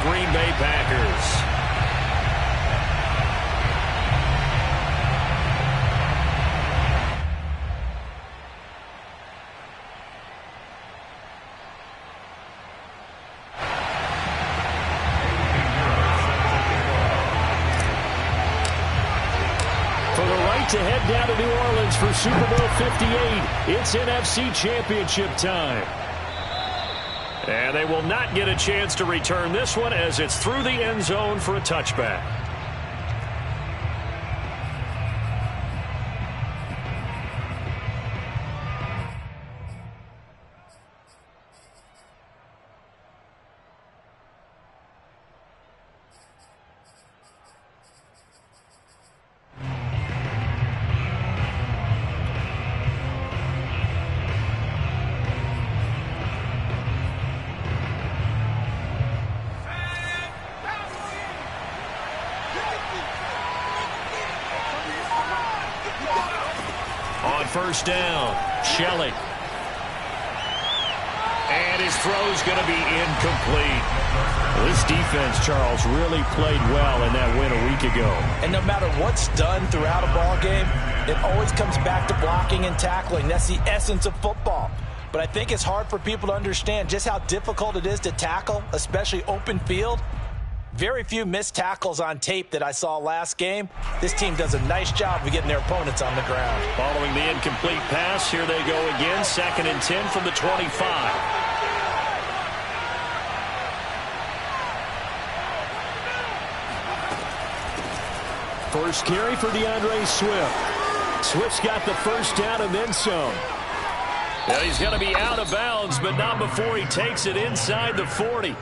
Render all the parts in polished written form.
Green Bay Packers. To head down to New Orleans for Super Bowl 58. It's NFC Championship time. And they will not get a chance to return this one as it's through the end zone for a touchback. First down, Shelley. And his throw's going to be incomplete. This defense, Charles, really played well in that win a week ago. And no matter what's done throughout a ball game, it always comes back to blocking and tackling. That's the essence of football. But I think it's hard for people to understand just how difficult it is to tackle, especially open field. Very few missed tackles on tape that I saw last game. This team does a nice job of getting their opponents on the ground. Following the incomplete pass, here they go again. 2nd and 10 from the 25. First carry for DeAndre Swift. Swift's got the first down and then some. Now he's going to be out of bounds, but not before he takes it inside the 40.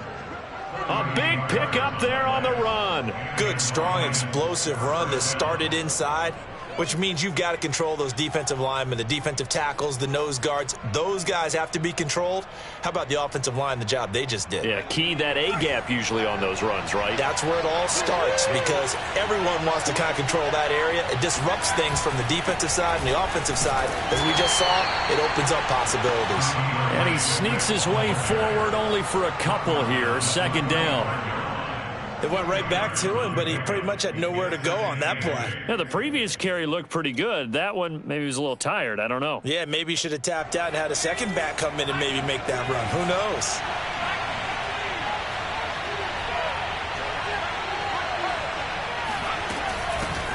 A big pickup there on the run. Good, strong, explosive run that started inside, which means you've got to control those defensive linemen, the defensive tackles, the nose guards. Those guys have to be controlled. How about the offensive line, the job they just did? Yeah, key that A-gap usually on those runs, right? That's where it all starts because everyone wants to kind of control that area. It disrupts things from the defensive side and the offensive side. As we just saw, it opens up possibilities. And he sneaks his way forward only for a couple here. 2nd down. It went right back to him, but he pretty much had nowhere to go on that play. Yeah, the previous carry looked pretty good. That one, maybe he was a little tired. I don't know. Yeah, maybe he should have tapped out and had a second back come in and maybe make that run. Who knows?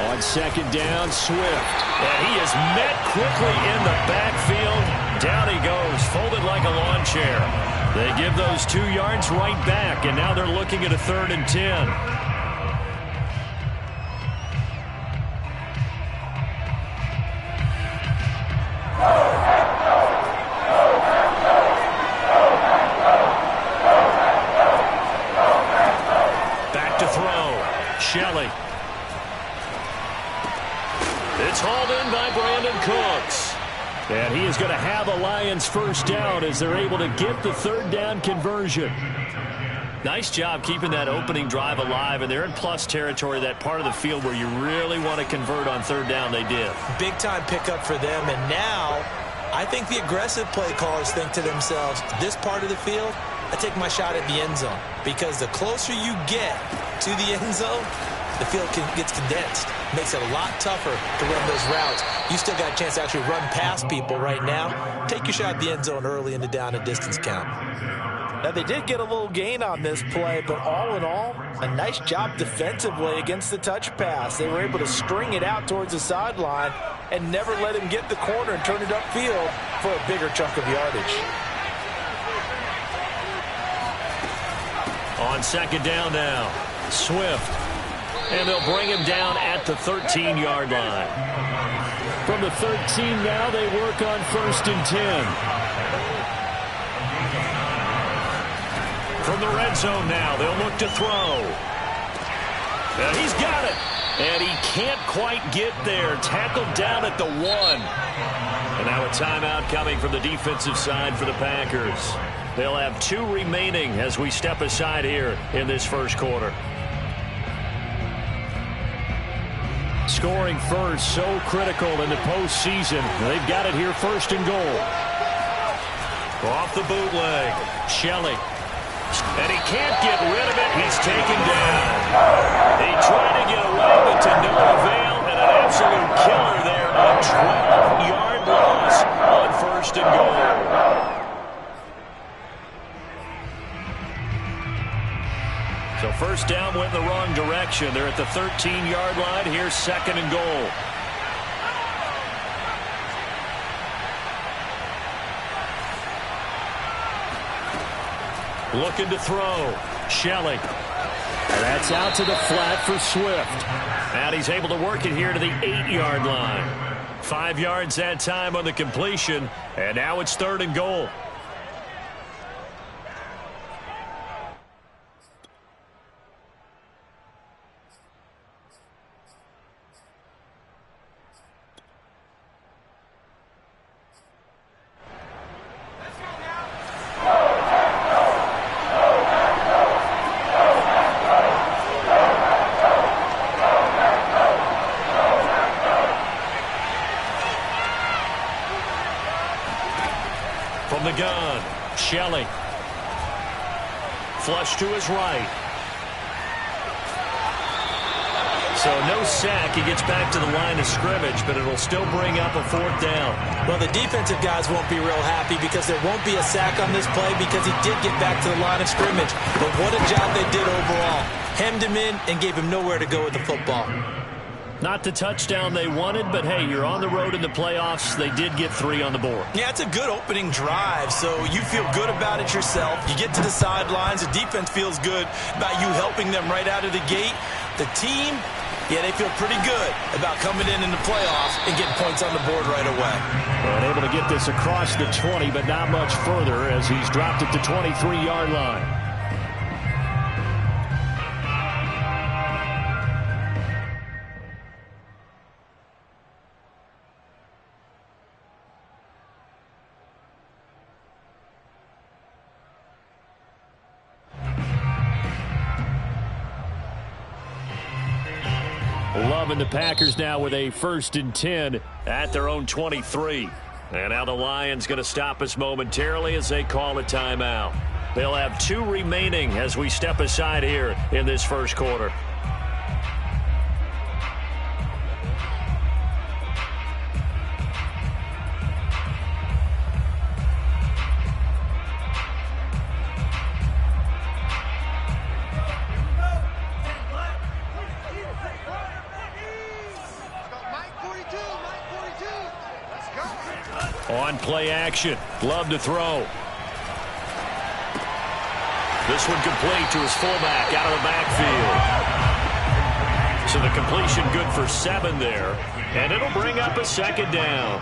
On 2nd down, Swift. And he is met quickly in the backfield. Down he goes, folded like a lawn chair. They give those 2 yards right back, and now they're looking at a 3rd and 10. Back to throw. Shelley. It's hauled in by Brandon Cooks. And he is going to have a Lions first down as they're able to get the 3rd down conversion. Nice job keeping that opening drive alive, and they're in plus territory, that part of the field where you really want to convert on 3rd down. They did. Big-time pickup for them, and now I think the aggressive play callers think to themselves, this part of the field, I take my shot at the end zone, because the closer you get to the end zone, the field gets condensed. Makes it a lot tougher to run those routes. You still got a chance to actually run past people right now. Take your shot at the end zone early in the down and distance count. Now, they did get a little gain on this play, but all in all, a nice job defensively against the touch pass. They were able to string it out towards the sideline and never let him get the corner and turn it upfield for a bigger chunk of yardage. On 2nd down now, Swift. And they'll bring him down at the 13-yard line. From the 13 now, they work on 1st and 10. From the red zone now, they'll look to throw. And he's got it. And he can't quite get there. Tackled down at the 1. And now a timeout coming from the defensive side for the Packers. They'll have 2 remaining as we step aside here in this first quarter. Scoring first, so critical in the postseason. They've got it here, 1st and goal. Off the bootleg, Shelley. and he can't get rid of it. He's taken down. He tried to get away, but to no avail, and an absolute killer there. A 12-yard loss on 1st and goal. So 1st down went in the wrong direction. They're at the 13-yard line. Here's 2nd and goal. Looking to throw. Shelley. That's out to the flat for Swift. And he's able to work it here to the 8-yard line. 5 yards that time on the completion. And now it's 3rd and goal. From the gun, Shelley. Flush to his right. So no sack. He gets back to the line of scrimmage, but it'll still bring up a 4th down. Well, the defensive guys won't be real happy because there won't be a sack on this play because he did get back to the line of scrimmage. But what a job they did overall. Hemmed him in and gave him nowhere to go with the football. Not the touchdown they wanted, but hey, you're on the road in the playoffs. They did get 3 on the board. Yeah, it's a good opening drive, so you feel good about it yourself. You get to the sidelines. The defense feels good about you helping them right out of the gate. The team, yeah, they feel pretty good about coming in the playoffs and getting points on the board right away. And able to get this across the 20, but not much further as he's dropped it to 23-yard line. Loving the Packers now with a 1st and 10 at their own 23. And now the Lions going to stop us momentarily as they call a timeout. They'll have 2 remaining as we step aside here in this 1st quarter. On play action. Love to throw. This one complete to his fullback out of the backfield. So the completion good for 7 there. And it'll bring up a 2nd down.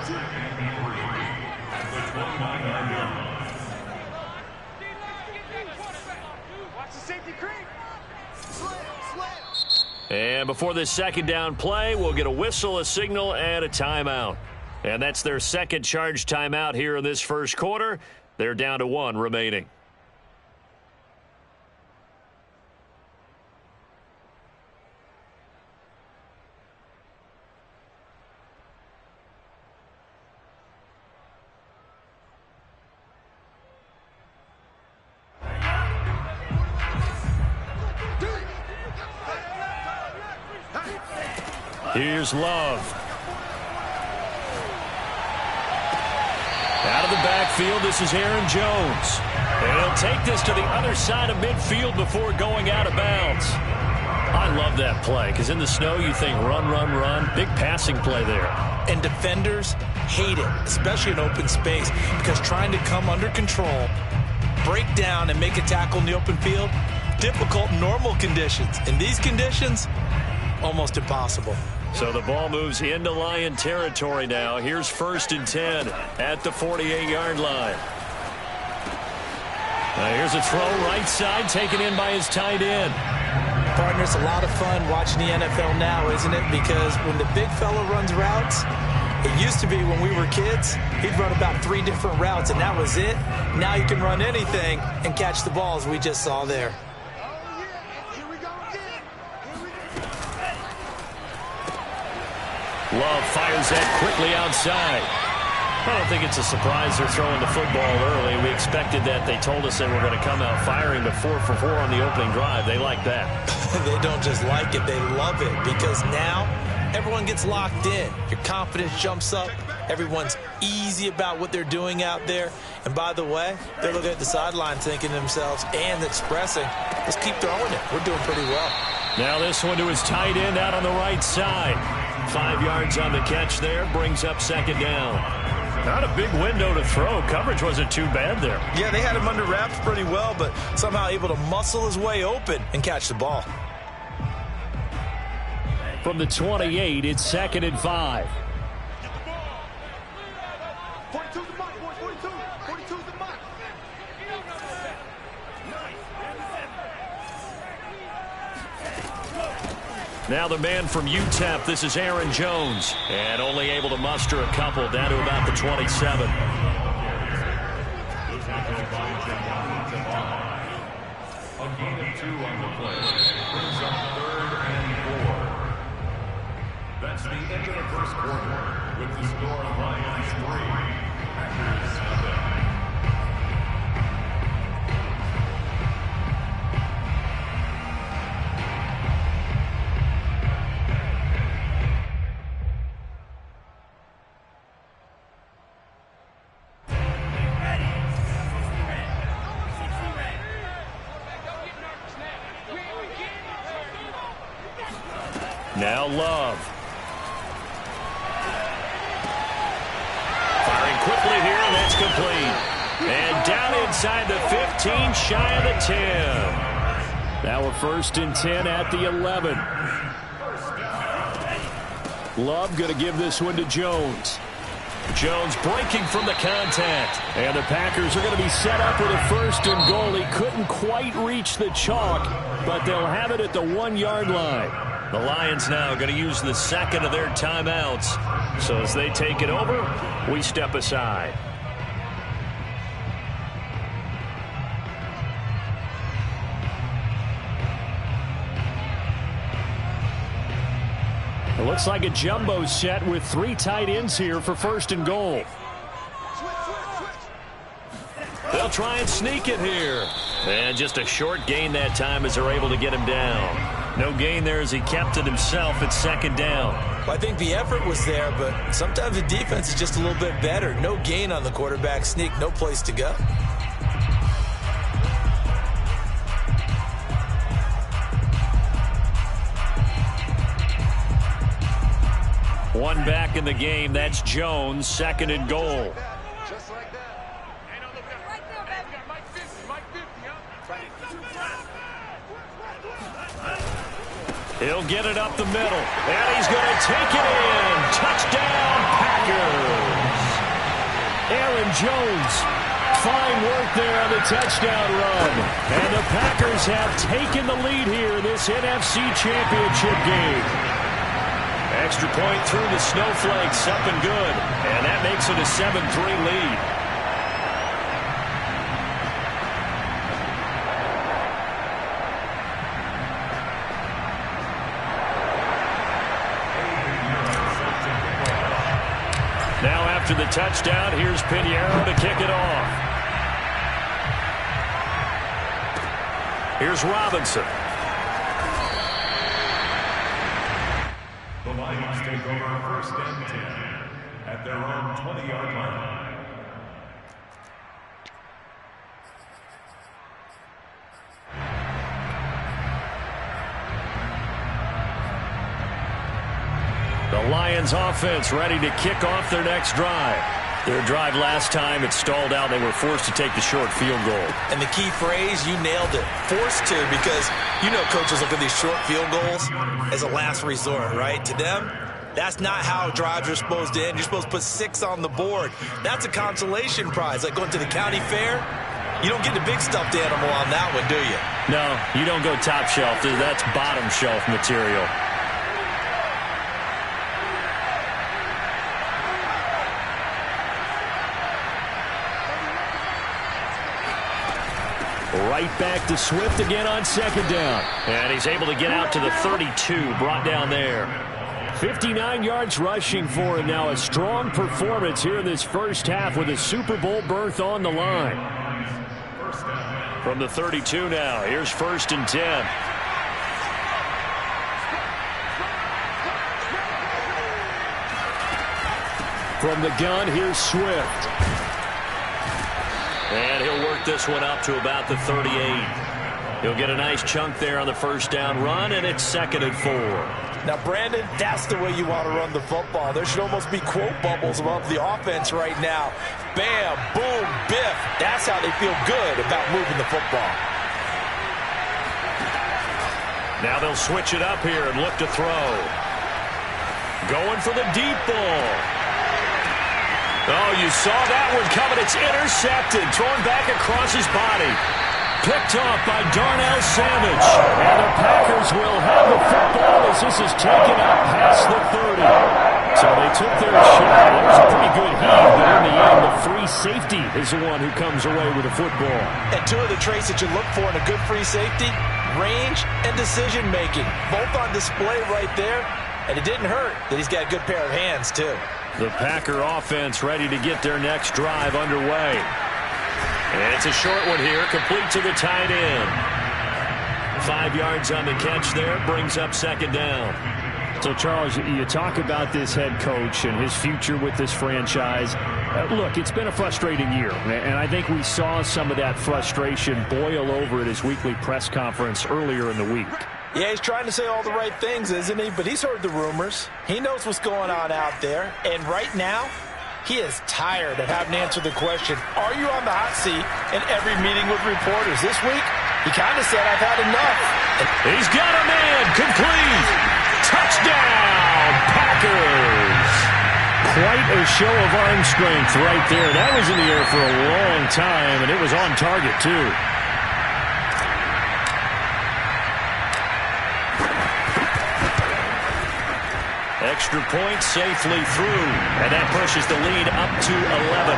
And before this 2nd down play, we'll get a whistle, a signal, and a timeout. And that's their 2nd charge timeout here in this 1st quarter. They're down to 1 remaining. Here's Love. Out of the backfield, this is Aaron Jones. And he'll take this to the other side of midfield before going out of bounds. I love that play because in the snow you think run, run, run. Big passing play there. And defenders hate it, especially in open space, because trying to come under control, break down, and make a tackle in the open field, difficult in normal conditions. In these conditions, almost impossible. So the ball moves into Lion territory now. Here's 1st and 10 at the 48-yard line. Now here's a throw right side taken in by his tight end. Partner, it's a lot of fun watching the NFL now, isn't it? Because when the big fella runs routes, it used to be when we were kids, he'd run about 3 different routes, and that was it. Now you can run anything and catch the ball, as we just saw there. Love fires that quickly outside. I don't think it's a surprise they're throwing the football early. We expected that. They told us they were going to come out firing, but 4 for 4 on the opening drive. They like that. They don't just like it, they love it, because now everyone gets locked in. Your confidence jumps up. Everyone's easy about what they're doing out there. And by the way, they're looking at the sideline thinking to themselves and expressing, let's keep throwing it. We're doing pretty well. Now this one to his tight end out on the right side. 5 yards on the catch there, brings up second down. Not a big window to throw. Coverage wasn't too bad there. Yeah, they had him under wraps pretty well, but somehow able to muscle his way open and catch the ball. From the 28, it's 2nd and 5. Now the man from UTEP, this is Aaron Jones. And only able to muster a couple, down to about the 27. A gain of 2 on the play. Brings up 3rd and 4. That's the end of the first quarter. With the score, Lions 3, Packers 7. Now Love. Firing quickly here, and that's complete. And down inside the 15, shy of the 10. Now we're 1st and 10 at the 11. Love going to give this one to Jones. Jones breaking from the contact. And the Packers are going to be set up with a 1st and goal. He couldn't quite reach the chalk, but they'll have it at the 1-yard line. The Lions now going to use the 2nd of their timeouts. So as they take it over, we step aside. It looks like a jumbo set with 3 tight ends here for 1st and goal. They'll try and sneak it here. And just a short gain that time as they're able to get him down. No gain there as he kept it himself at 2nd down. Well, I think the effort was there, but sometimes the defense is just a little bit better. No gain on the quarterback sneak, no place to go. One back in the game. That's Jones, 2nd and goal. He'll get it up the middle, and he's going to take it in. Touchdown, Packers. Aaron Jones, fine work there on the touchdown run. And the Packers have taken the lead here in this NFC Championship game. Extra point through the Snowflakes, up and good. And that makes it a 7-3 lead. Now after the touchdown, here's Pinheiro to kick it off. Here's Robinson. The Lions take over 1st and 10 at their own 20-yard line. The Lions offense ready to kick off their next drive. Their drive last time, it stalled out. They were forced to take the short field goal. And the key phrase, you nailed it. Forced to, because you know coaches look at these short field goals as a last resort, right? To them, that's not how drives are supposed to end. You're supposed to put 6 on the board. That's a consolation prize, like going to the county fair. You don't get the big stuffed animal on that one, do you? No, you don't go top shelf. That's bottom shelf material. Right back to Swift again on 2nd down. And he's able to get out to the 32, brought down there. 59 yards rushing for him now. A strong performance here in this first half with a Super Bowl berth on the line. From the 32 now, here's 1st and 10. From the gun, here's Swift. And he'll work this one up to about the 38. He'll get a nice chunk there on the first down run, and it's 2nd and 4. Now, Brandon, that's the way you want to run the football. There should almost be quote bubbles above the offense right now. Bam, boom, biff. That's how they feel good about moving the football. Now they'll switch it up here and look to throw. Going for the deep ball. Oh, you saw that one coming. It's intercepted. Thrown back across his body. Picked off by Darnell Savage. And the Packers will have the football as this is taken up past the 30. So they took their shot. It was a pretty good heave, but in the end, the free safety is the one who comes away with the football. And two of the traits that you look for in a good free safety, range and decision-making. Both on display right there. And it didn't hurt that he's got a good pair of hands, too. The Packer offense ready to get their next drive underway. And it's a short one here, complete to the tight end. 5 yards on the catch there, brings up 2nd down. So, Charles, you talk about this head coach and his future with this franchise. Look, it's been a frustrating year, and I think we saw some of that frustration boil over at his weekly press conference earlier in the week. Yeah, he's trying to say all the right things, isn't he? But he's heard the rumors. He knows what's going on out there. And right now, he is tired of having to answer the question, are you on the hot seat in every meeting with reporters? This week, he kind of said, I've had enough. He's got a man, complete. Touchdown, Packers. Quite a show of arm strength right there. That was in the air for a long time, and it was on target, too. Extra point safely through, and that pushes the lead up to 11.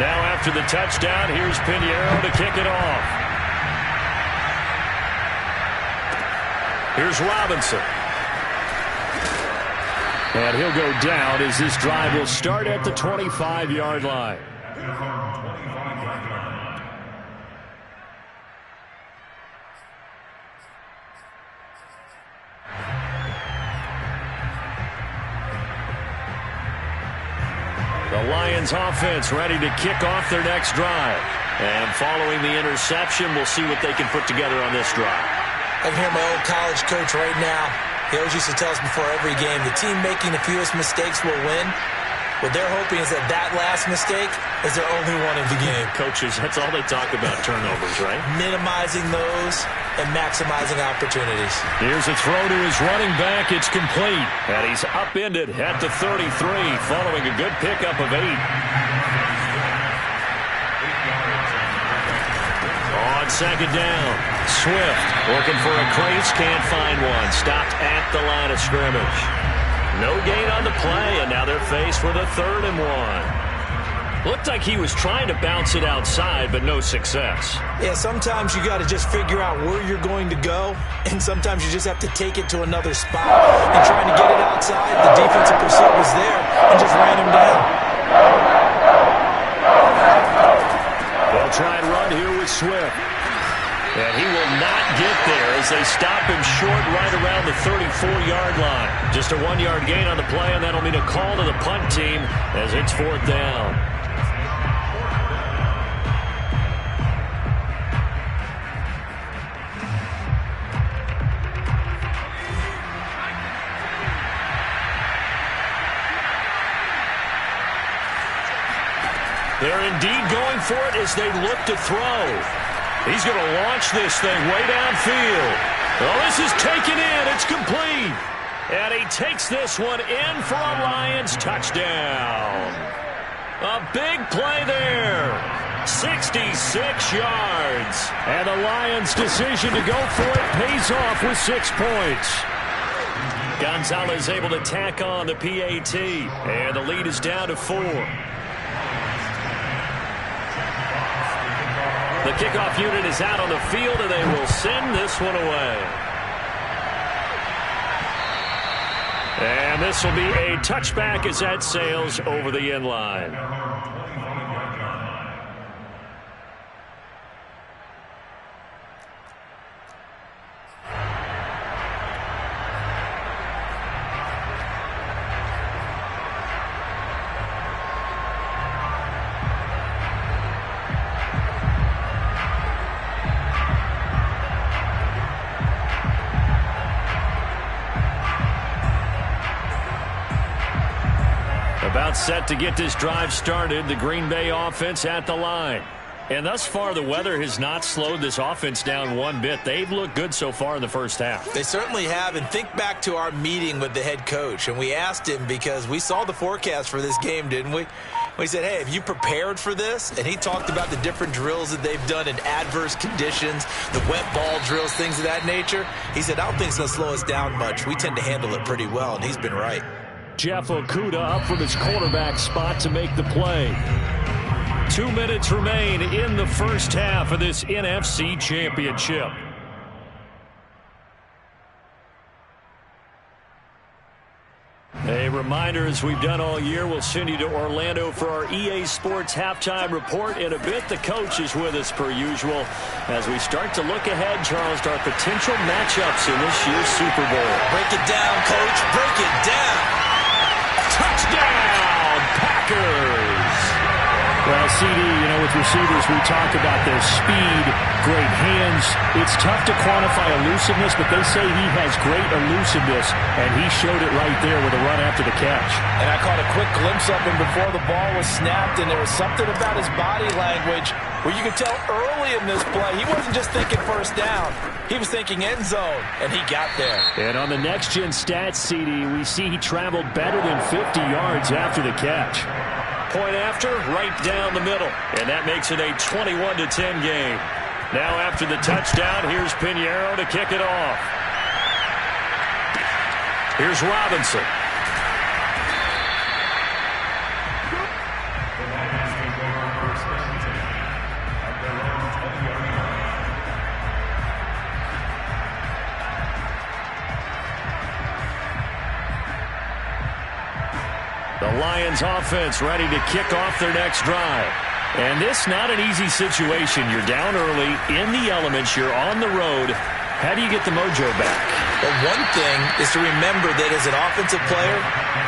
Now after the touchdown, here's Pinheiro to kick it off. Here's Robinson. And he'll go down as this drive will start at the 25-yard line. The Lions offense ready to kick off their next drive. And following the interception, we'll see what they can put together on this drive. I can hear my old college coach right now. He always used to tell us before every game, the team making the fewest mistakes will win. What they're hoping is that that last mistake is their only one of the game. Coaches, that's all they talk about, turnovers, right? Minimizing those and maximizing opportunities. Here's a throw to his running back. It's complete. And he's upended at the 33 following a good pickup of 8. On 2nd down, Swift looking for a crease, can't find one. Stopped at the line of scrimmage. No gain on the play, and now they're faced with a 3rd and 1. Looked like he was trying to bounce it outside, but no success. Yeah, sometimes you got to just figure out where you're going to go, and sometimes you just have to take it to another spot. And trying to get it outside, the defensive pursuit was there and just ran him down. They'll try and run here with Swift. And he will not get there as they stop him short right around the 34-yard line. Just a 1-yard gain on the play, and that'll mean a call to the punt team as it's 4th down. They're indeed going for it as they look to throw. He's going to launch this thing way downfield. Oh, this is taken in. It's complete. And he takes this one in for a Lions touchdown. A big play there. 66 yards. And the Lions' decision to go for it pays off with 6 points. Gonzalez able to tack on the PAT. And the lead is down to 4. The kickoff unit is out on the field, and they will send this one away. And this will be a touchback as that sails over the end line. About set to get this drive started, the Green Bay offense at the line. And thus far, the weather has not slowed this offense down one bit. They've looked good so far in the first half. They certainly have. And think back to our meeting with the head coach. And we asked him, because we saw the forecast for this game, didn't we? We said, hey, have you prepared for this? And he talked about the different drills that they've done in adverse conditions, the wet ball drills, things of that nature. He said, I don't think it's going to slow us down much. We tend to handle it pretty well, and he's been right. Jeff Okudah up from his quarterback spot to make the play. 2 minutes remain in the first half of this NFC Championship. A reminder, as we've done all year, we'll send you to Orlando for our EA Sports halftime report. In a bit, the coach is with us per usual as we start to look ahead, Charles, to our potential matchups in this year's Super Bowl. Break it down, Coach. Break it down. Touchdown, Packers! Well, CD, with receivers, we talk about their speed, great hands. It's tough to quantify elusiveness, but they say he has great elusiveness, and he showed it right there with a run after the catch. And I caught a quick glimpse of him before the ball was snapped, and there was something about his body language where you could tell early in this play he wasn't just thinking first down. He was thinking end zone, and he got there. And on the next-gen stats, CD, we see he traveled better than 50 yards after the catch. Point after, right down the middle. And that makes it a 21-10 game. Now after the touchdown, here's Pinheiro to kick it off. Here's Robinson. The Lions offense ready to kick off their next drive. And this not an easy situation. You're down early, in the elements, you're on the road. How do you get the mojo back? Well, one thing is to remember that as an offensive player,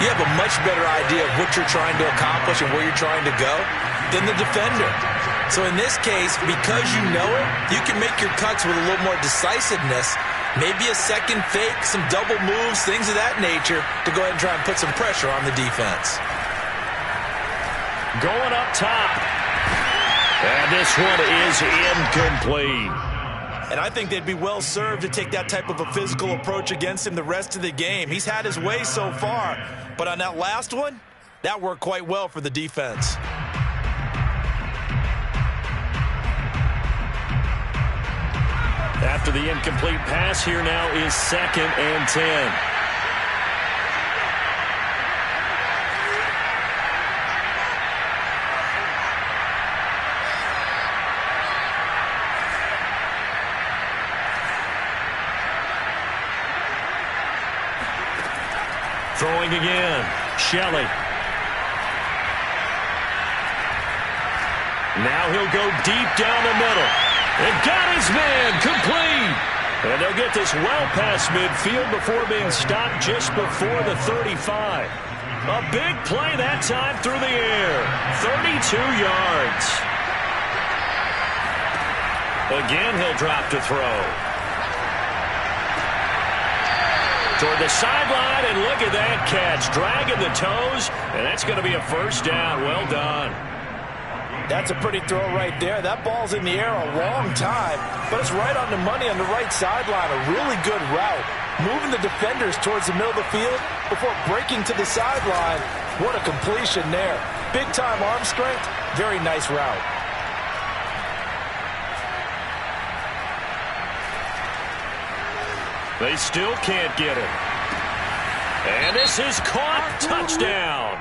you have a much better idea of what you're trying to accomplish and where you're trying to go than the defender. So in this case, because you know it, you can make your cuts with a little more decisiveness. Maybe a second fake, some double moves, things of that nature to go ahead and try and put some pressure on the defense. Going up top. And this one is incomplete. And I think they'd be well served to take that type of a physical approach against him the rest of the game. He's had his way so far, but on that last one, that worked quite well for the defense. After the incomplete pass, here now is 2nd and 10. Throwing again, Shelley. Now he'll go deep down the middle. And got his man complete. And they'll get this well past midfield before being stopped just before the 35. A big play that time through the air. 32 yards. Again, he'll drop to throw. Toward the sideline, and look at that catch. Dragging the toes, and that's going to be a first down. Well done. That's a pretty throw right there. That ball's in the air a long time, but it's right on the money on the right sideline. A really good route. Moving the defenders towards the middle of the field before breaking to the sideline. What a completion there. Big-time arm strength. Very nice route. They still can't get it. And this is caught. Touchdown.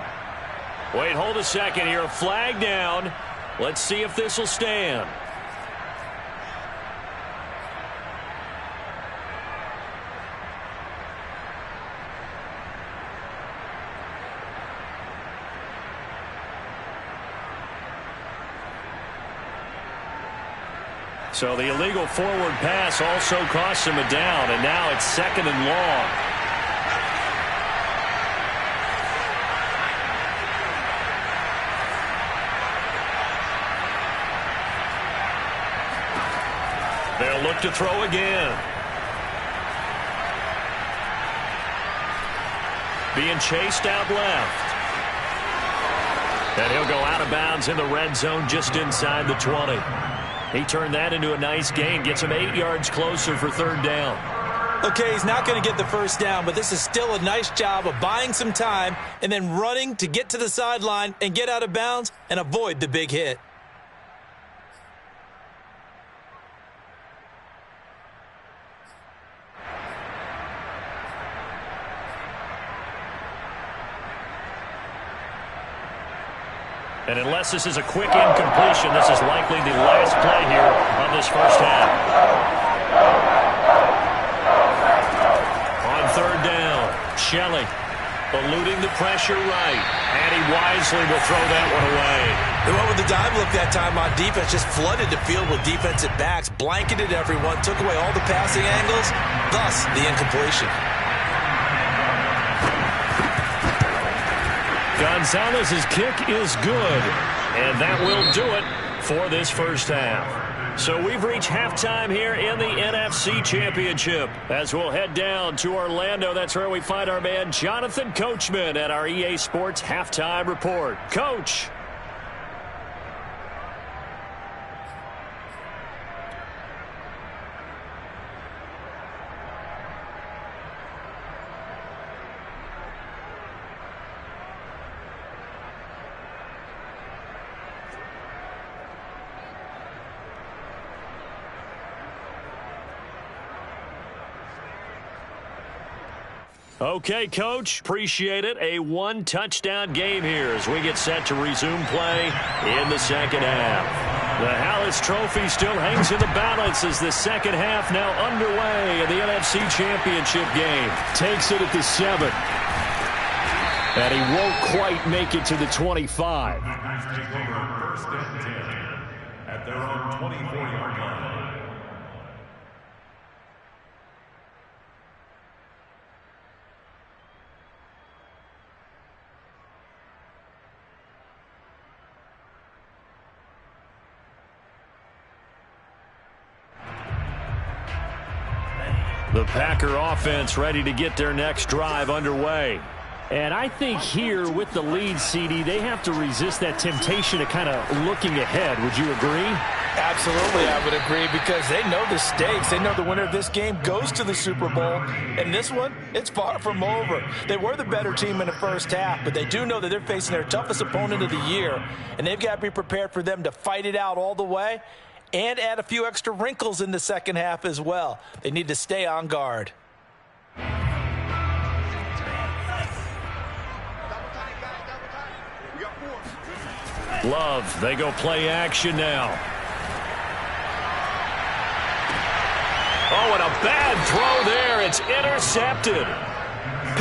Wait, hold a second here. Flag down. Let's see if this will stand. So the illegal forward pass also costs him a down, and now it's 2nd and long. They'll look to throw again. Being chased out left. And he'll go out of bounds in the red zone just inside the 20. He turned that into a nice gain, gets him 8 yards closer for 3rd down. Okay, he's not going to get the 1st down, but this is still a nice job of buying some time and then running to get to the sideline and get out of bounds and avoid the big hit. And unless this is a quick incompletion, this is likely the last play here of this first half. On 3rd down, Shelley eluding the pressure right. And he wisely will throw that one away. They went with the dive look that time on defense, just flooded the field with defensive backs, blanketed everyone, took away all the passing angles, thus the incompletion. Gonzalez's kick is good, and that will do it for this first half. So we've reached halftime here in the NFC Championship. As we'll head down to Orlando, that's where we find our man Jonathan Coachman at our EA Sports Halftime Report. Coach. Okay, Coach, appreciate it. A 1-touchdown game here as we get set to resume play in the second half. The Hallis Trophy still hangs in the balance as the second half now underway in the NFC Championship game. Takes it at the 7. And he won't quite make it to the 25. Take over 1st and 10 at their own 24-yard line. The Packer offense ready to get their next drive underway. And I think here with the lead, CD, they have to resist that temptation of kind of looking ahead. Would you agree? Absolutely, I would agree, because they know the stakes. They know the winner of this game goes to the Super Bowl. And this one, it's far from over. They were the better team in the first half, but they do know that they're facing their toughest opponent of the year. And they've got to be prepared for them to fight it out all the way and add a few extra wrinkles in the second half as well. They need to stay on guard. Love, they go play action now. Oh, and a bad throw there. It's intercepted.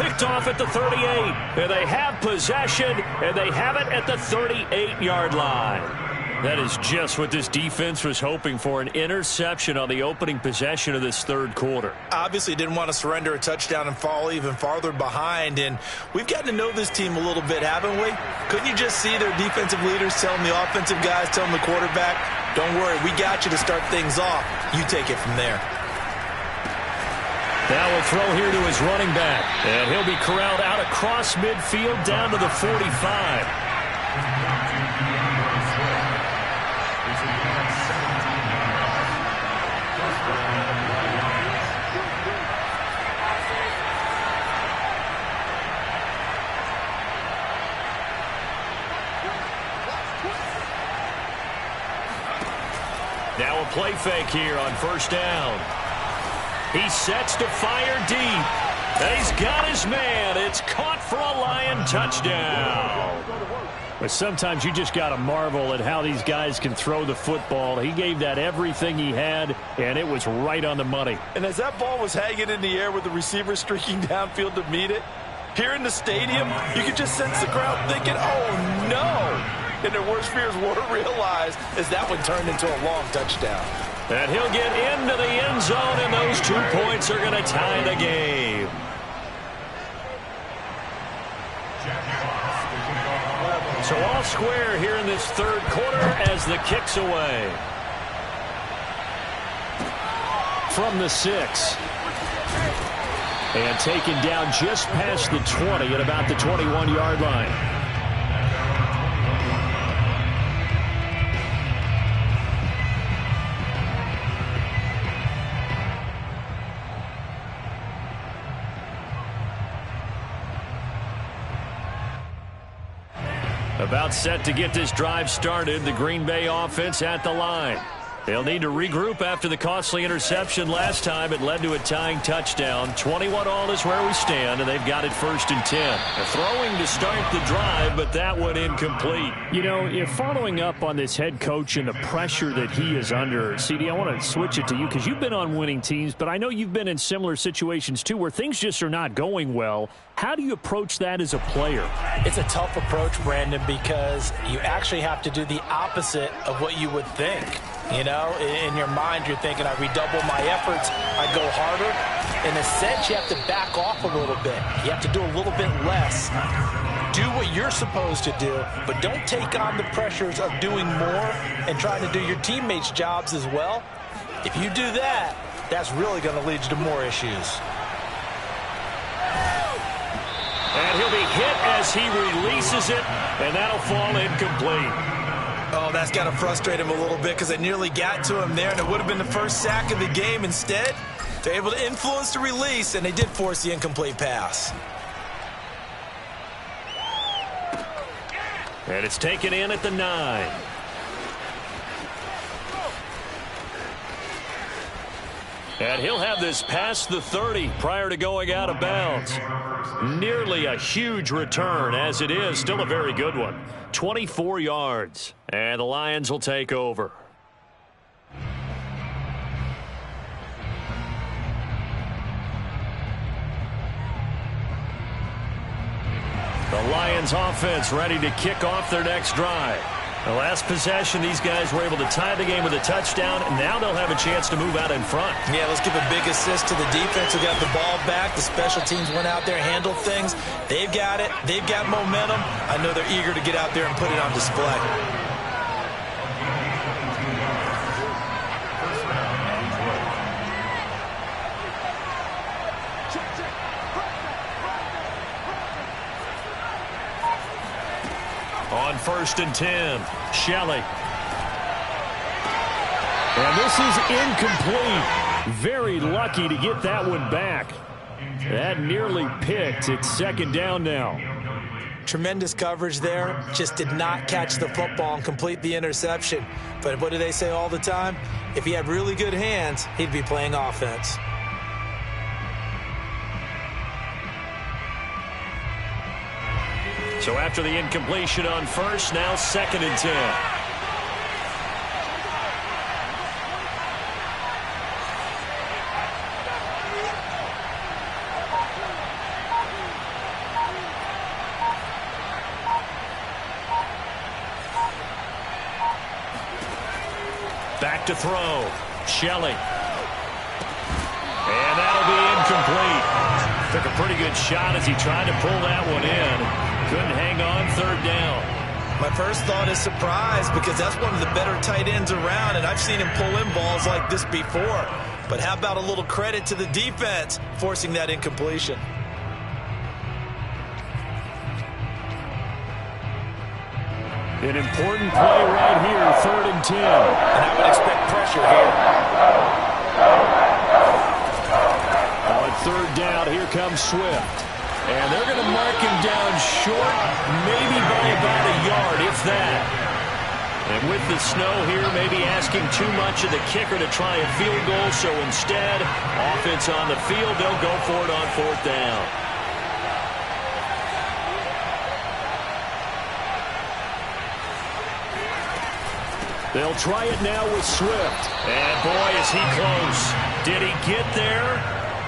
Picked off at the 38. And they have possession, and they have it at the 38-yard line. That is just what this defense was hoping for, an interception on the opening possession of this third quarter. Obviously didn't want to surrender a touchdown and fall even farther behind, and we've gotten to know this team a little bit, haven't we? Couldn't you just see their defensive leaders telling the offensive guys, telling the quarterback, don't worry, we got you to start things off. You take it from there. Now we'll throw here to his running back, and he'll be corralled out across midfield down to the 45. Now a play fake here on first down. He sets to fire deep. And he's got his man. It's caught for a Lion touchdown. But sometimes you just got to marvel at how these guys can throw the football. He gave that everything he had, and it was right on the money. And as that ball was hanging in the air with the receiver streaking downfield to meet it, here in the stadium, you could just sense the crowd thinking, oh, no. And their worst fears were realized as that one turned into a long touchdown. And he'll get into the end zone, and those 2 points are going to tie the game. So all square here in this third quarter as the kick's away. From the 6. And taken down just past the 20 at about the 21-yard line. About set to get this drive started. The Green Bay offense at the line. They'll need to regroup after the costly interception last time. It led to a tying touchdown. 21-all is where we stand, and they've got it 1st and 10. A throwing to start the drive, but that one incomplete. You know, if following up on this head coach and the pressure that he is under, CD, I want to switch it to you because you've been on winning teams, but I know you've been in similar situations too where things just are not going well. How do you approach that as a player? It's a tough approach, Brandon, because you actually have to do the opposite of what you would think. You know, in your mind, you're thinking, I redouble my efforts, I go harder. In a sense, you have to back off a little bit. You have to do a little bit less. Do what you're supposed to do, but don't take on the pressures of doing more and trying to do your teammates' jobs as well. If you do that, that's really going to lead you to more issues. And he'll be hit as he releases it, and that'll fall incomplete. Oh, that's got to frustrate him a little bit because they nearly got to him there, and it would have been the first sack of the game. Instead, they're able to influence the release, and they did force the incomplete pass. And it's taken in at the 9. And he'll have this past the 30 prior to going out of bounds. Nearly a huge return as it is. Still a very good one. 24 yards. And the Lions will take over. The Lions offense ready to kick off their next drive. The last possession, these guys were able to tie the game with a touchdown, and now they'll have a chance to move out in front. Yeah, let's give a big assist to the defense who got the ball back. The special teams went out there, handled things. They've got it. They've got momentum. I know they're eager to get out there and put it on display. On 1st and 10, Shelley. And this is incomplete. Very lucky to get that one back. That nearly picked. It's 2nd down now. Tremendous coverage there. Just did not catch the football and complete the interception. But what do they say all the time? If he had really good hands, he'd be playing offense. So after the incompletion on 1st, now 2nd and 10. Back to throw. Shelley. And that'll be incomplete. Took a pretty good shot as he tried to pull that one in. Couldn't hang on 3rd down. My first thought is surprise because that's one of the better tight ends around, and I've seen him pull in balls like this before. But how about a little credit to the defense forcing that incompletion? An important play right here, 3rd and 10. And I would expect pressure here. On 3rd down, here comes Swift. And they're going to mark him down short, maybe by about a yard, if that. And with the snow here, maybe asking too much of the kicker to try a field goal. So instead, offense on the field, they'll go for it on 4th down. They'll try it now with Swift. And boy, is he close. Did he get there?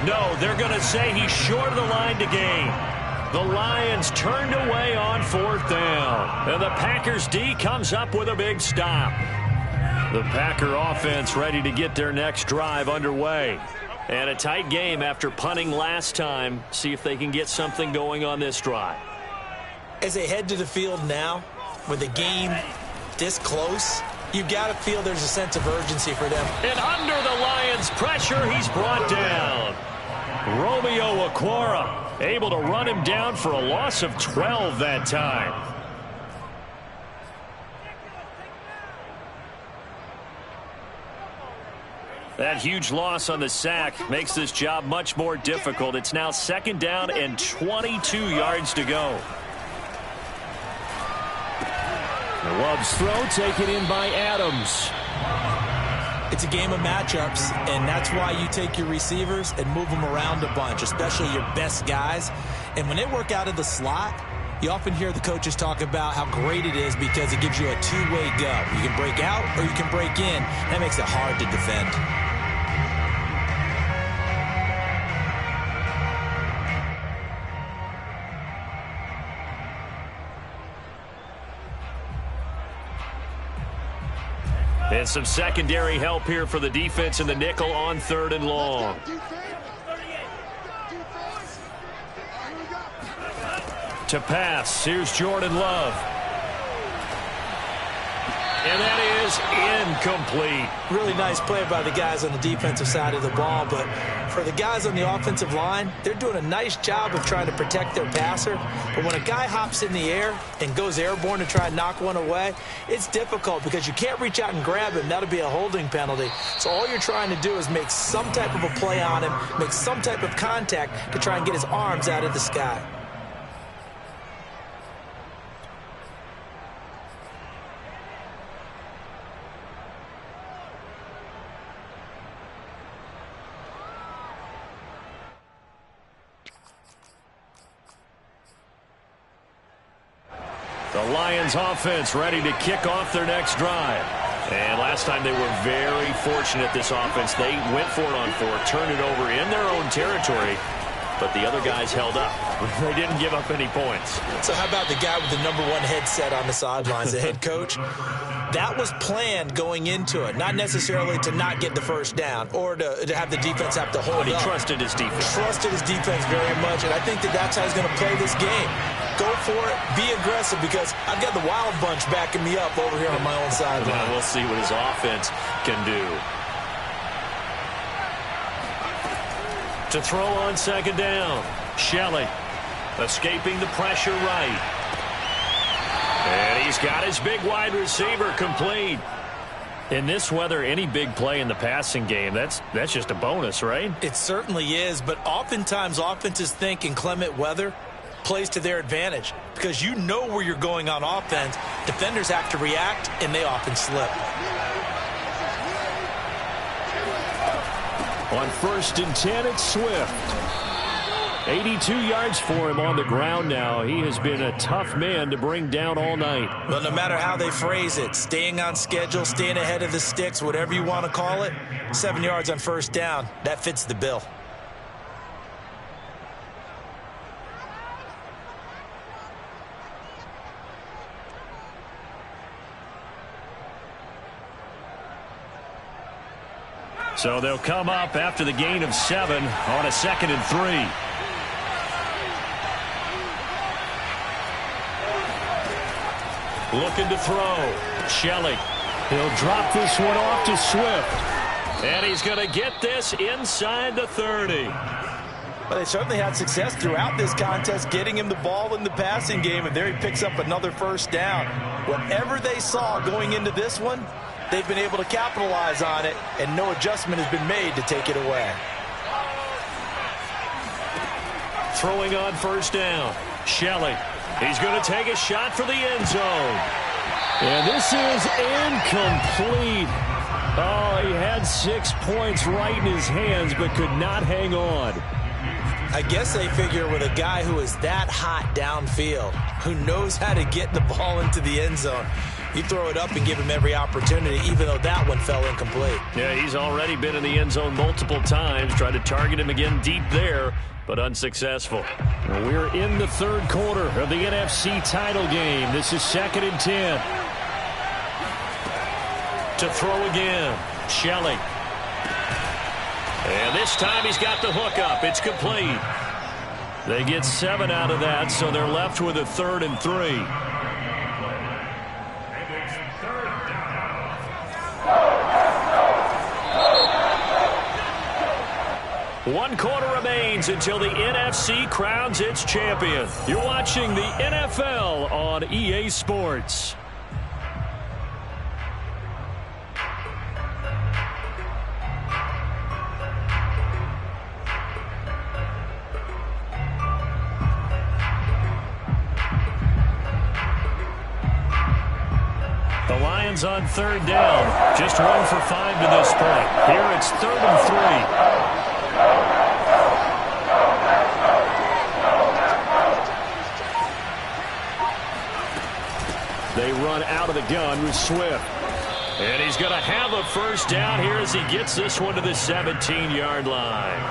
No, they're going to say he's short of the line to gain. The Lions turned away on 4th down. And the Packers D comes up with a big stop. The Packer offense ready to get their next drive underway. And a tight game after punting last time. See if they can get something going on this drive. As they head to the field now, with the game this close, you've got to feel there's a sense of urgency for them. And under the Lions' pressure, he's brought down. Romeo Okwara able to run him down for a loss of 12 that time. That huge loss on the sack makes this job much more difficult. It's now 2nd down and 22 yards to go. The Love's throw taken in by Adams. It's a game of matchups, and that's why you take your receivers and move them around a bunch, especially your best guys. And when they work out of the slot, you often hear the coaches talk about how great it is because it gives you a two-way go. You can break out or you can break in. That makes it hard to defend. And some secondary help here for the defense in the nickel on 3rd and long. To pass, here's Jordan Love. And that is incomplete. Really nice play by the guys on the defensive side of the ball, but for the guys on the offensive line, they're doing a nice job of trying to protect their passer. But when a guy hops in the air and goes airborne to try and knock one away, it's difficult because you can't reach out and grab him. That'll be a holding penalty. So all you're trying to do is make some type of a play on him, make some type of contact to try and get his arms out of the sky. The Lions offense ready to kick off their next drive. And last time they were very fortunate, this offense. They went for it on 4, turned it over in their own territory, but the other guys held up. They didn't give up any points. So how about the guy with the #1 headset on the sidelines, the head coach? That was planned going into it, not necessarily to not get the first down or to have the defense have to hold up. But he trusted his defense. Trusted his defense very much, and I think that's how he's going to play this game. Go for it, be aggressive, because I've got the wild bunch backing me up over here on my own sideline. We'll see what his offense can do. To throw on 2nd down, Shelley escaping the pressure right. And he's got his big wide receiver complete. In this weather, any big play in the passing game, that's just a bonus, right? It certainly is, but oftentimes offenses think in clement weather plays to their advantage because you know where you're going on offense. Defenders have to react, and they often slip. On 1st and 10, it's Swift. 82 yards for him on the ground now. He has been a tough man to bring down all night. Well, no matter how they phrase it, staying on schedule, staying ahead of the sticks, whatever you want to call it, 7 yards on 1st down, that fits the bill. So they'll come up after the gain of 7 on a 2nd and 3. Looking to throw. Shelley. He'll drop this one off to Swift. And he's going to get this inside the 30. Well, they certainly had success throughout this contest getting him the ball in the passing game, and there he picks up another 1st down. Whatever they saw going into this one, they've been able to capitalize on it, and no adjustment has been made to take it away. Throwing on 1st down. Shelley. He's going to take a shot for the end zone. And this is incomplete. Oh, he had 6 points right in his hands, but could not hang on. I guess they figure with a guy who is that hot downfield, who knows how to get the ball into the end zone, you throw it up and give him every opportunity, even though that one fell incomplete. Yeah, he's already been in the end zone multiple times, tried to target him again deep there, but unsuccessful. Well, we're in the 3rd quarter of the NFC title game. This is 2nd and 10. to throw again. Shelley. And this time he's got the hook up. It's complete. They get 7 out of that, so they're left with a 3rd and 3. One quarter remains until the NFC crowns its champion. You're watching the NFL on EA Sports. The Lions on 3rd down. Just 1 for 5 to this point. Here it's 3rd and 3. They run out of the gun with Swift. And he's going to have a first down here as he gets this one to the 17-yard line.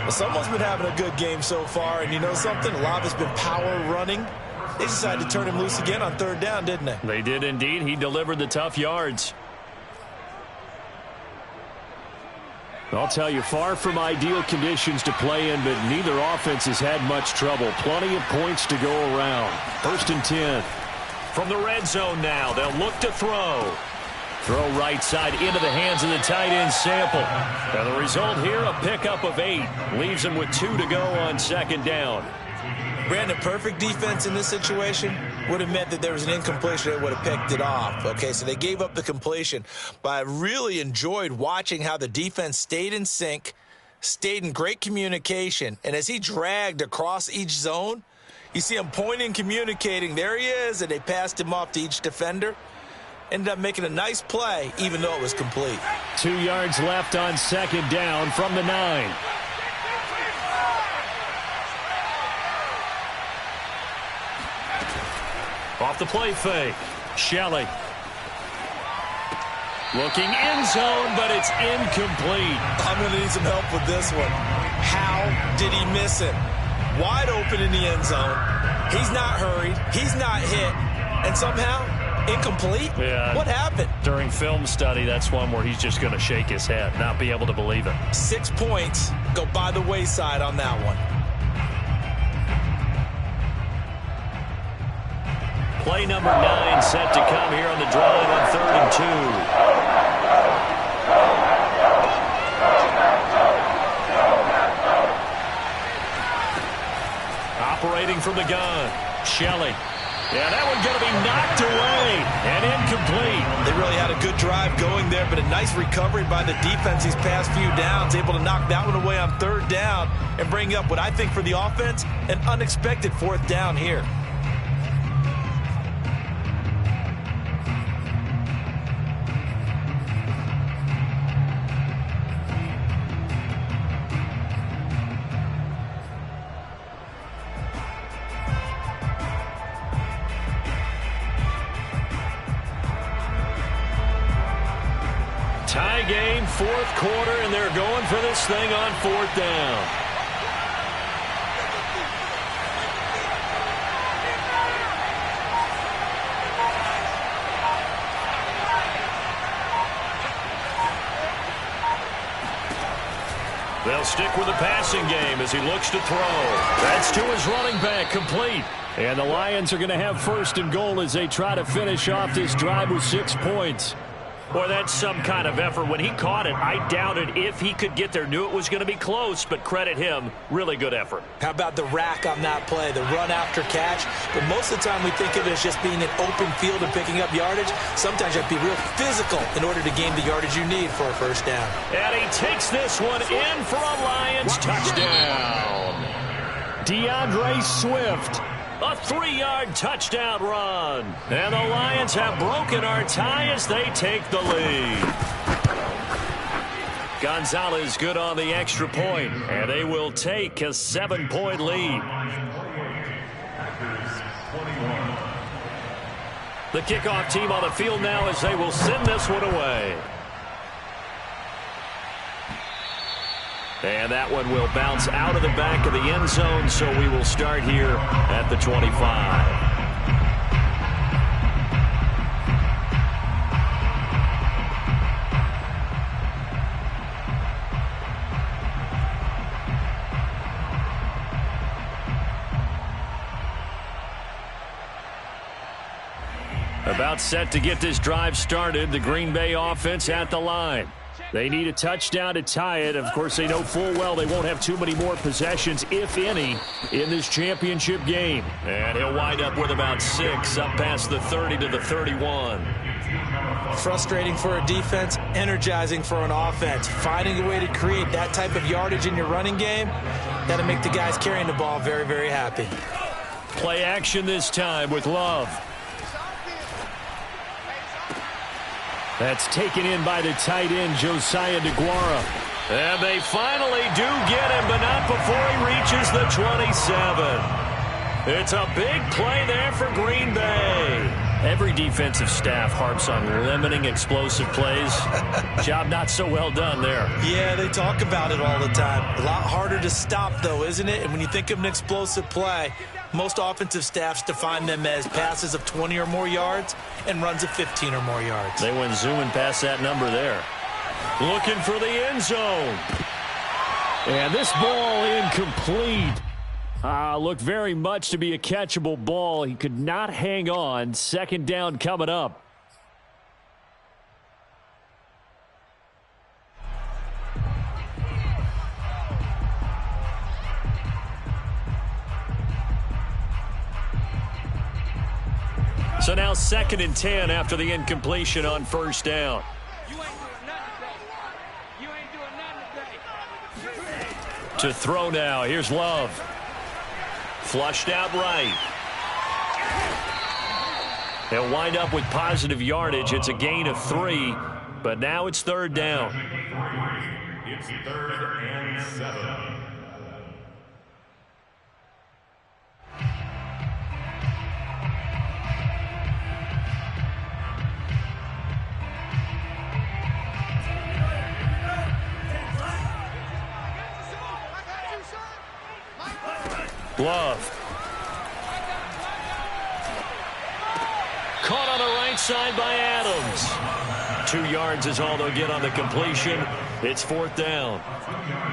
Well, someone's been having a good game so far, and you know something? A lot of it's been power running. They decided to turn him loose again on 3rd down, didn't they? They did indeed. He delivered the tough yards. I'll tell you, far from ideal conditions to play in, but neither offense has had much trouble. Plenty of points to go around. 1st and 10. From the red zone now, they'll look to throw. Throw right side into the hands of the tight end Sample. Now the result here, a pickup of 8. Leaves him with 2 to go on 2nd down. Brandon, perfect defense in this situation would have meant that there was an incompletion that would have picked it off. Okay, so they gave up the completion. But I really enjoyed watching how the defense stayed in sync, stayed in great communication, and as he dragged across each zone, you see him pointing, communicating. There he is, and they passed him off to each defender. Ended up making a nice play, even though it was complete. 2 yards left on 2nd down from the 9. Off the play fake. Shelley. Looking end zone, but it's incomplete. I'm going to need some help with this one. How did he miss him? Wide open in the end zone. He's not hurried. He's not hit. And somehow, incomplete? Yeah. What happened? During film study, that's one where he's just going to shake his head, not be able to believe it. 6 points go by the wayside on that one. Play number 9 set to come here on the drive on 3rd and 2. Operating from the gun, Shelley. Yeah, that one's going to be knocked away and incomplete. They really had a good drive going there, but a nice recovery by the defense these past few downs, able to knock that one away on 3rd down and bring up what I think for the offense, an unexpected 4th down here. Tie game, 4th quarter, and they're going for this thing on 4th down. They'll stick with the passing game as he looks to throw. That's to his running back, complete. And the Lions are going to have 1st and goal as they try to finish off this drive with 6 points. Boy, that's some kind of effort. When he caught it, I doubted if he could get there. Knew it was going to be close, but credit him. Really good effort. How about the rack on that play, the run after catch? But most of the time we think of it as just being an open field and picking up yardage. Sometimes you have to be real physical in order to gain the yardage you need for a 1st down. And he takes this one in for a Lions touchdown. DeAndre Swift. A 3-yard touchdown run. And the Lions have broken our tie as they take the lead. Gonzalez good on the extra point, and they will take a 7-point lead. The kickoff team on the field now as they will send this one away. And that one will bounce out of the back of the end zone, so we will start here at the 25. About set to get this drive started. The Green Bay offense at the line. They need a touchdown to tie it. Of course, they know full well they won't have too many more possessions, if any, in this championship game. And he'll wind up with about 6, up past the 30 to the 31. Frustrating for a defense, energizing for an offense. Finding a way to create that type of yardage in your running game, that'll make the guys carrying the ball very, very happy. Play action this time with Love. That's taken in by the tight end, Josiah DeGuara. And they finally do get him, but not before he reaches the 27. It's a big play there for Green Bay. Every defensive staff harps on limiting explosive plays. Job not so well done there. Yeah, they talk about it all the time. A lot harder to stop, though, isn't it? And when you think of an explosive play, most offensive staffs define them as passes of 20 or more yards and runs of 15 or more yards. They went zooming past that number there. Looking for the end zone. And this ball incomplete. Looked very much to be a catchable ball. He could not hang on. Second down coming up. So now 2nd and 10 after the incompletion on first down. To throw now. Here's Love. Flushed out right. They'll wind up with positive yardage. It's a gain of 3, but now it's 3rd down. It's 3rd and 7. Love. Caught on the right side by Adams. 2 yards is all they'll get on the completion. It's 4th down.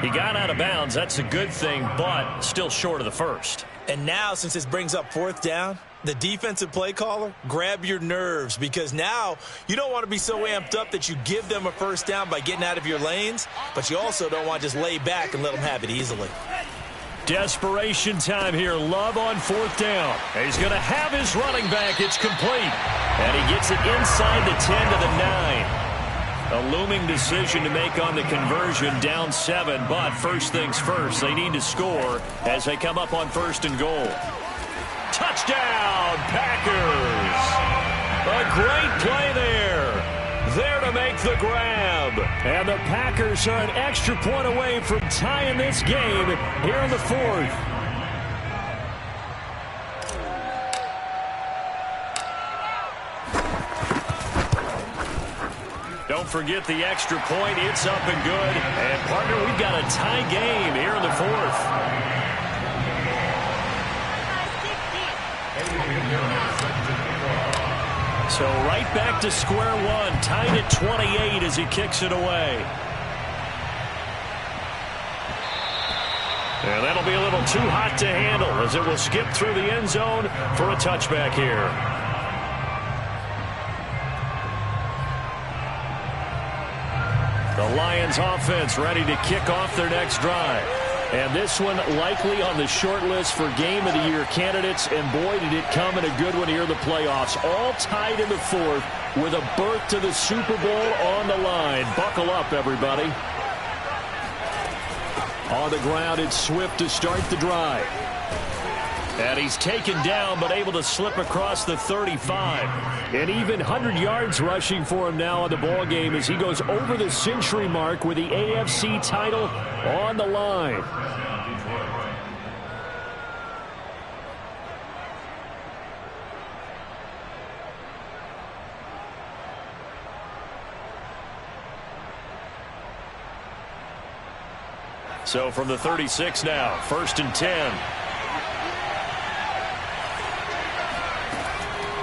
He got out of bounds. That's a good thing, but still short of the first. And now, since this brings up 4th down, the defensive play caller, grab your nerves, because now you don't want to be so amped up that you give them a first down by getting out of your lanes, but you also don't want to just lay back and let them have it easily. Desperation time here. Love on 4th down. He's going to have his running back. It's complete. And he gets it inside the 10 to the 9. A looming decision to make on the conversion, down 7. But first things first, they need to score as they come up on 1st and goal. Touchdown, Packers. A great play there. There to make the grab. And the Packers are an extra point away from tying this game here in the 4th. Don't forget the extra point. It's up and good. And, partner, we've got a tie game here in the 4th. So right back to square one, tied at 28 as he kicks it away. And that'll be a little too hot to handle as it will skip through the end zone for a touchback here. The Lions offense ready to kick off their next drive. And this one likely on the short list for Game of the Year candidates. And boy, did it come in a good one here in the playoffs. All tied in the 4th with a berth to the Super Bowl on the line. Buckle up, everybody. On the ground, it's Swift to start the drive. And he's taken down, but able to slip across the 35. And even 100 yards rushing for him now on the ball game as he goes over the century mark with the AFC title on the line. So from the 36 now, 1st and 10.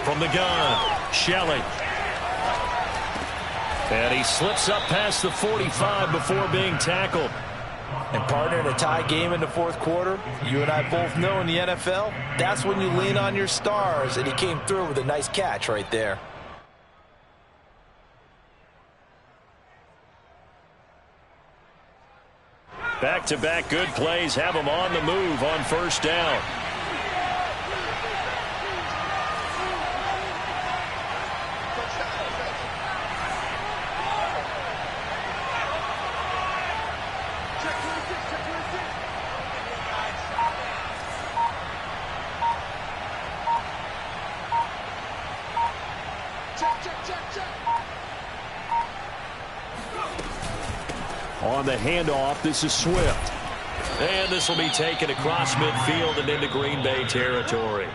From the gun, Shelley. And he slips up past the 45 before being tackled. And partner, in a tie game in the fourth quarter, you and I both know in the NFL, that's when you lean on your stars, and he came through with a nice catch right there. Back-to-back good plays have him on the move on first down. On the handoff, this is Swift. And this will be taken across midfield and into Green Bay territory.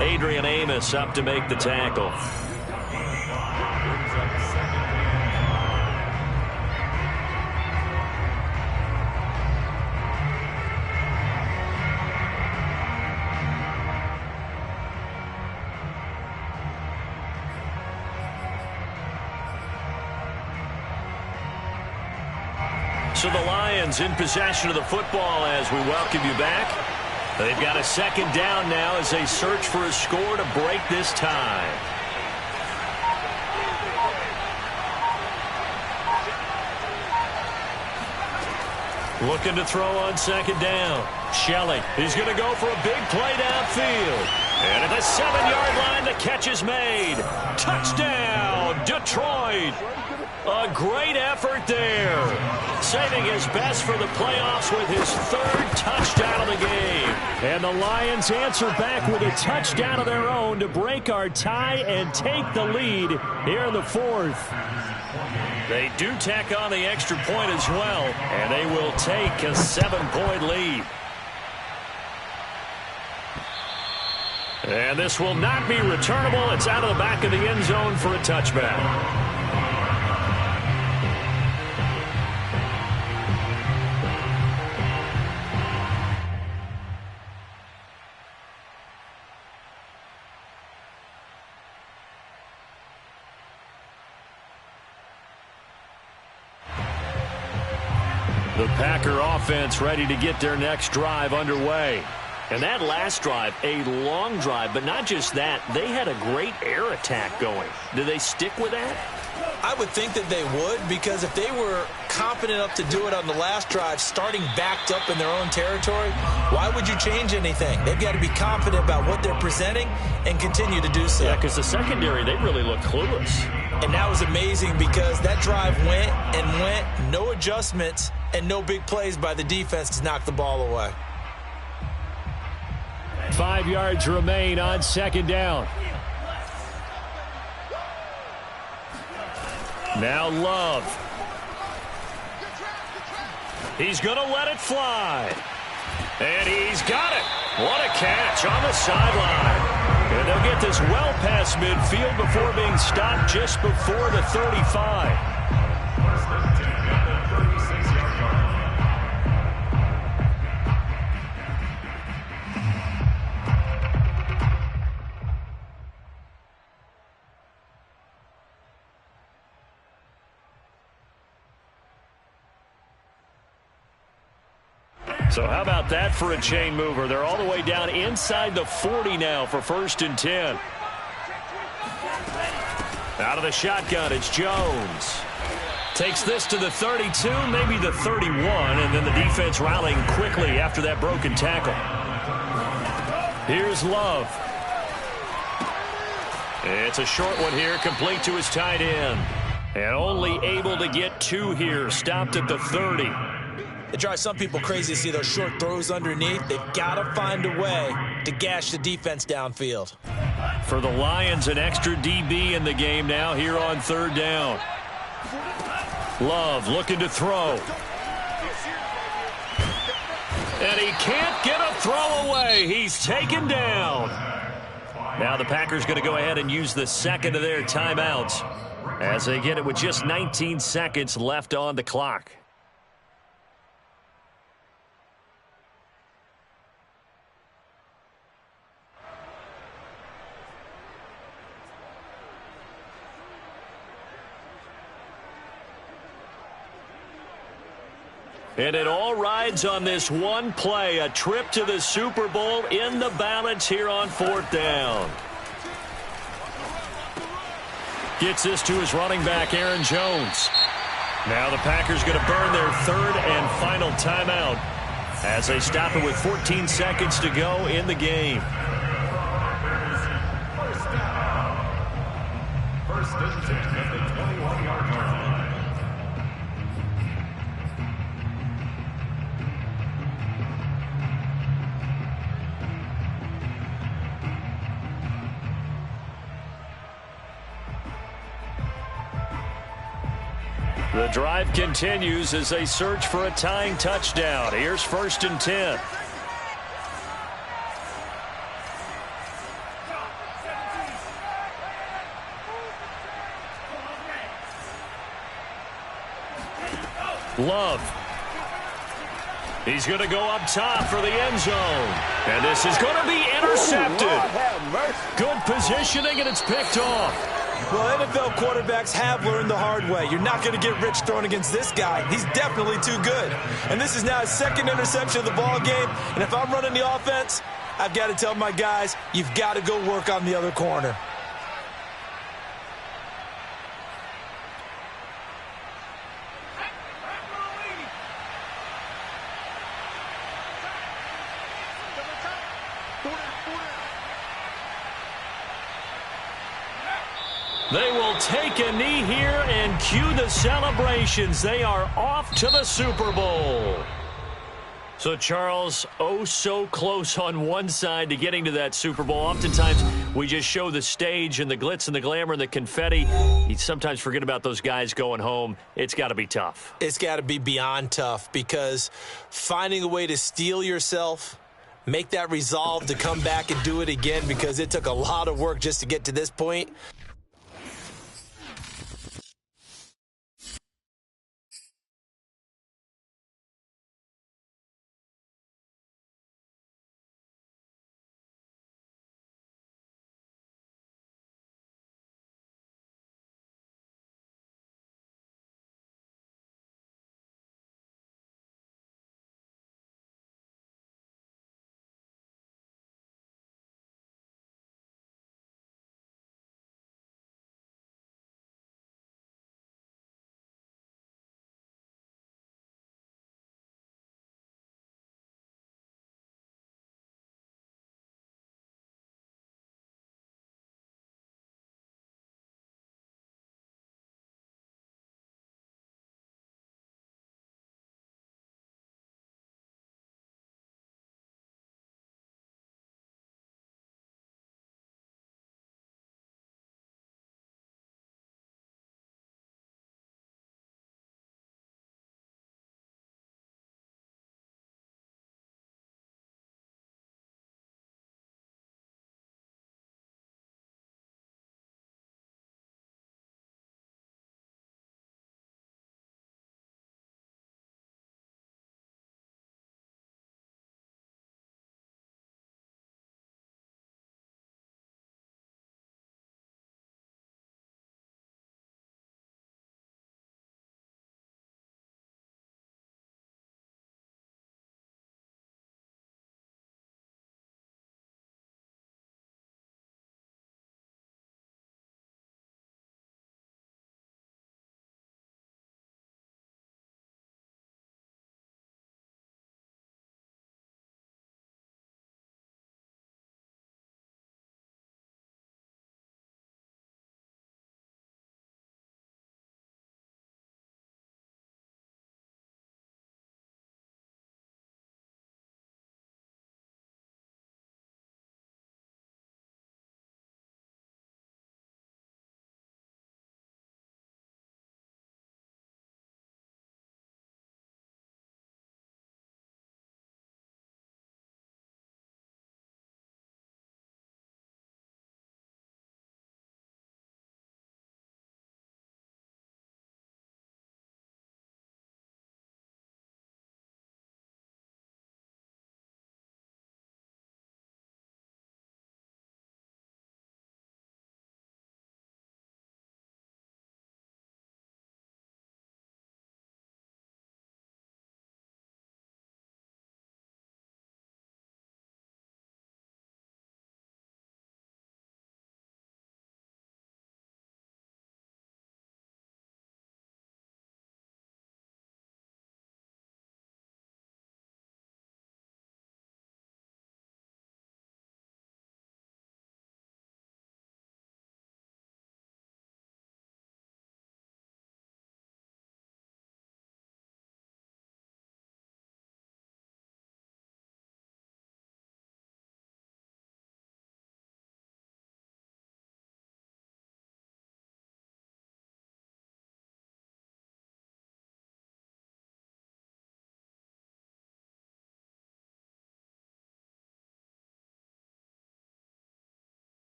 Adrian Amos up to make the tackle. So the Lions in possession of the football as we welcome you back. They've got a second down now as they search for a score to break this tie. Looking to throw on second down. Shelley, he's going to go for a big play downfield. And at the 7-yard line, the catch is made. Touchdown, Detroit. A great effort there. Saving his best for the playoffs with his third touchdown of the game. And the Lions answer back with a touchdown of their own to break our tie and take the lead here in the fourth. They do tack on the extra point as well, and they will take a 7-point lead. And this will not be returnable. It's out of the back of the end zone for a touchback. The Packer offense ready to get their next drive underway. And that last drive, a long drive, but not just that. They had a great air attack going. Do they stick with that? I would think that they would, because if they were confident enough to do it on the last drive, starting backed up in their own territory, why would you change anything? They've got to be confident about what they're presenting and continue to do so. Yeah, because the secondary, they really look clueless. And that was amazing because that drive went and went, no adjustments, and no big plays by the defense to knock the ball away. 5 yards remain on second down. Now Love. He's going to let it fly. And he's got it. What a catch on the sideline. And they'll get this well past midfield before being stopped just before the 35. So how about that for a chain mover? They're all the way down inside the 40 now for 1st and 10. Out of the shotgun, it's Jones. Takes this to the 32, maybe the 31, and then the defense rallying quickly after that broken tackle. Here's Love. It's a short one here, complete to his tight end. And only able to get 2 here, stopped at the 30. It drives some people crazy to see those short throws underneath. They've got to find a way to gash the defense downfield. For the Lions, an extra DB in the game now here on 3rd down. Love looking to throw. And he can't get a throw away. He's taken down. Now the Packers going to go ahead and use the second of their timeouts as they get it with just 19 seconds left on the clock. And it all rides on this one play, a trip to the Super Bowl in the balance here on 4th down. Gets this to his running back, Aaron Jones. Now the Packers going to burn their 3rd and final timeout as they stop it with 14 seconds to go in the game. First and 10 at the 21-yard line. The drive continues as they search for a tying touchdown. Here's 1st and 10. Love. He's going to go up top for the end zone. And this is going to be intercepted. Good positioning, and it's picked off. Well, NFL quarterbacks have learned the hard way. You're not going to get rich throwing against this guy. He's definitely too good. And this is now his 2nd interception of the ball game. And if I'm running the offense, I've got to tell my guys, you've got to go work on the other corner. They will take a knee here and cue the celebrations. They are off to the Super Bowl. So, Charles, oh so close on one side to getting to that Super Bowl. Oftentimes, we just show the stage and the glitz and the glamour and the confetti. You sometimes forget about those guys going home. It's got to be tough. It's got to be beyond tough, because finding a way to steel yourself, make that resolve to come back and do it again, because it took a lot of work just to get to this point.